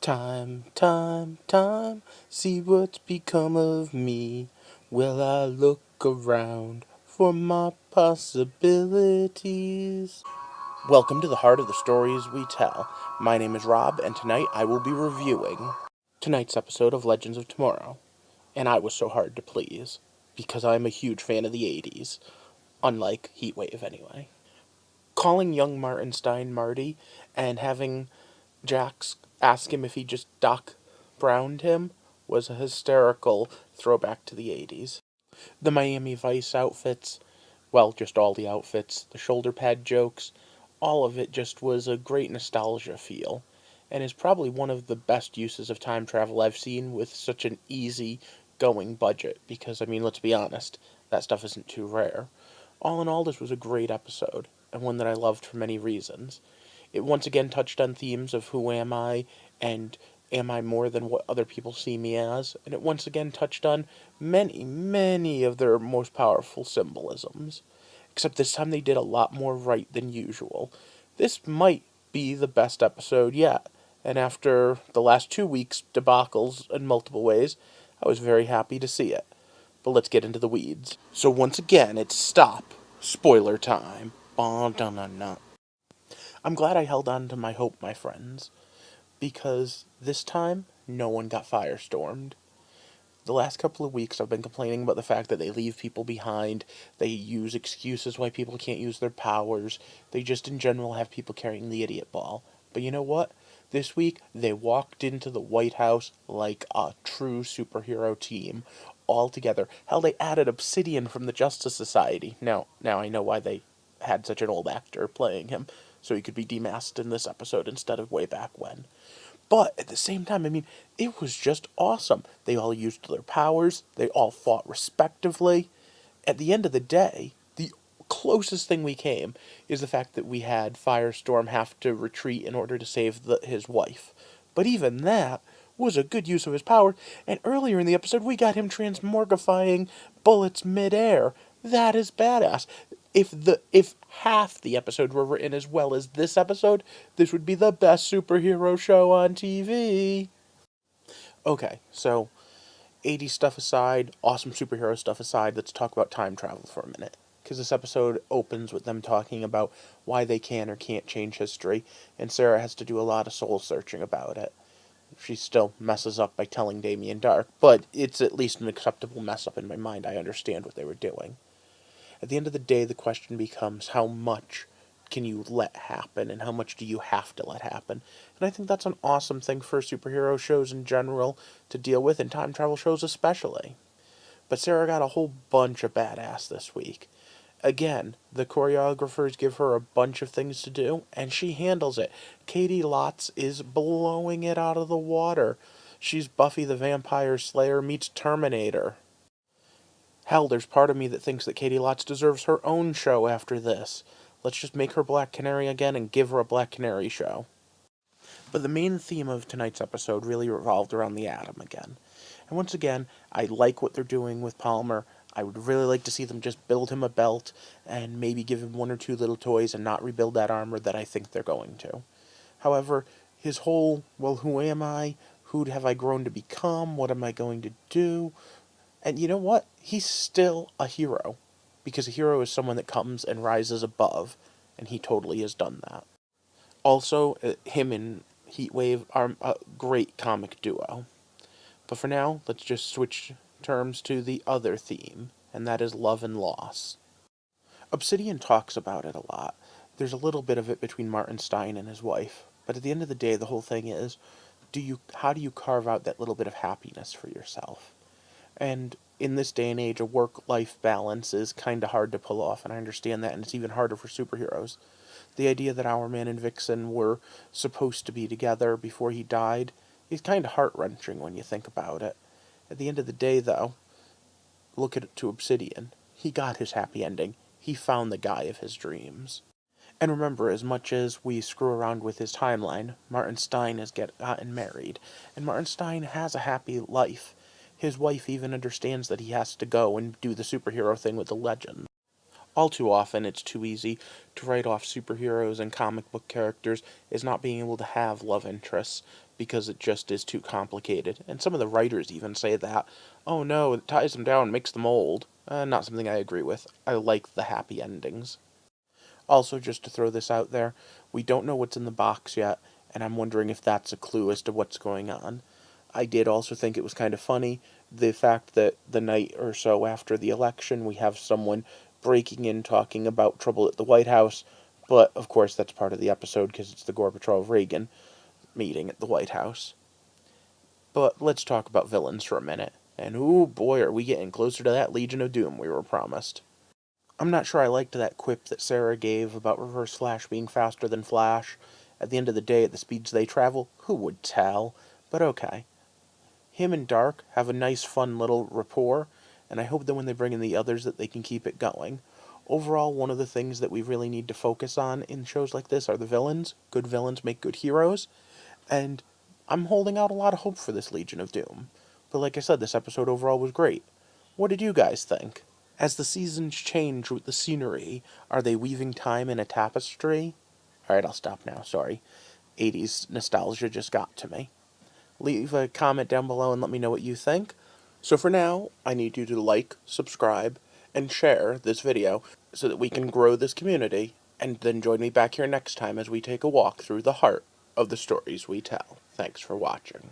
Time, see what's become of me. Will I look around for my possibilities? Welcome to the heart of the stories we tell. My name is Rob, and tonight I will be reviewing tonight's episode of Legends of Tomorrow. And I was so hard to please, because I'm a huge fan of the 80s, unlike Heatwave anyway. Calling young Martinstein Marty and having Jax ask him if he just Doc Browned him was a hysterical throwback to the 80s. The Miami Vice outfits, well, just all the outfits, the shoulder pad jokes, all of it just was a great nostalgia feel, and is probably one of the best uses of time travel I've seen with such an easy going budget, because, I mean, let's be honest, that stuff isn't too rare. All in all, this was a great episode, and one that I loved for many reasons. It once again touched on themes of who am I and am I more than what other people see me as, and it once again touched on many of their most powerful symbolisms. Except this time they did a lot more right than usual. This might be the best episode yet, and after the last 2 weeks' debacles in multiple ways, I was very happy to see it. But let's get into the weeds. So once again, it's stop. Spoiler time. Ba-dun-dun-dun. I'm glad I held on to my hope, my friends, because this time no one got firestormed. The last couple of weeks I've been complaining about the fact that they leave people behind, they use excuses why people can't use their powers, they just in general have people carrying the idiot ball. But you know what? This week they walked into the White House like a true superhero team, all together. Hell, they added Obsidian from the Justice Society. Now I know why they had such an old actor playing him, so he could be demasked in this episode instead of way back when. But at the same time, I mean, it was just awesome. They all used their powers, they all fought respectively. At the end of the day, the closest thing we came is the fact that we had Firestorm have to retreat in order to save his wife. But even that was a good use of his power, and earlier in the episode we got him transmorgifying bullets midair. That is badass. If half the episode were written as well as this episode, this would be the best superhero show on TV. Okay, so 80s stuff aside, awesome superhero stuff aside, let's talk about time travel for a minute. Because this episode opens with them talking about why they can or can't change history, and Sarah has to do a lot of soul searching about it. She still messes up by telling Damien Dark, but it's at least an acceptable mess up in my mind. I understand what they were doing. At the end of the day, the question becomes how much can you let happen and how much do you have to let happen? And I think that's an awesome thing for superhero shows in general to deal with, and time travel shows especially. But Sarah got a whole bunch of badass this week. Again, the choreographers give her a bunch of things to do, and she handles it. Katie Lotz is blowing it out of the water. She's Buffy the Vampire Slayer meets Terminator. Hell, there's part of me that thinks that Katie Lotz deserves her own show after this. Let's just make her Black Canary again and give her a Black Canary show. But the main theme of tonight's episode really revolved around the Atom again. And once again, I like what they're doing with Palmer. I would really like to see them just build him a belt and maybe give him one or two little toys and not rebuild that armor that I think they're going to. However, his whole, well, who am I? Who have I grown to become? What am I going to do? And you know what? He's still a hero. Because a hero is someone that comes and rises above. And he totally has done that. Also, him and Heatwave are a great comic duo. But for now, let's just switch terms to the other theme. And that is love and loss. Obsidian talks about it a lot. There's a little bit of it between Martin Stein and his wife. But at the end of the day, the whole thing is, how do you carve out that little bit of happiness for yourself? And in this day and age, a work-life balance is kind of hard to pull off, and I understand that, and it's even harder for superheroes. The idea that Hourman and Vixen were supposed to be together before he died is kind of heart-wrenching when you think about it. At the end of the day, though, look at it to Obsidian. He got his happy ending. He found the guy of his dreams. And remember, as much as we screw around with his timeline, Martin Stein has gotten married, and Martin Stein has a happy life. His wife even understands that he has to go and do the superhero thing with the legend. All too often, it's too easy to write off superheroes and comic book characters as not being able to have love interests, because it just is too complicated. And some of the writers even say that, oh no, it ties them down, makes them old. Not something I agree with. I like the happy endings. Also, just to throw this out there, we don't know what's in the box yet, and I'm wondering if that's a clue as to what's going on. I did also think it was kind of funny, the fact that the night or so after the election, we have someone breaking in talking about trouble at the White House, but of course that's part of the episode because it's the Gorbachev-Reagan meeting at the White House. But let's talk about villains for a minute, and ooh boy are we getting closer to that Legion of Doom we were promised. I'm not sure I liked that quip that Sarah gave about Reverse Flash being faster than Flash. At the end of the day, at the speeds they travel, who would tell? But okay. Him and Dark have a nice, fun little rapport, and I hope that when they bring in the others that they can keep it going. Overall, one of the things that we really need to focus on in shows like this are the villains. Good villains make good heroes, and I'm holding out a lot of hope for this Legion of Doom. But like I said, this episode overall was great. What did you guys think? As the seasons change with the scenery, are they weaving time in a tapestry? Alright, I'll stop now, sorry. 80s nostalgia just got to me. Leave a comment down below and let me know what you think. So for now, I need you to like, subscribe, and share this video so that we can grow this community, and then join me back here next time as we take a walk through the heart of the stories we tell. Thanks for watching.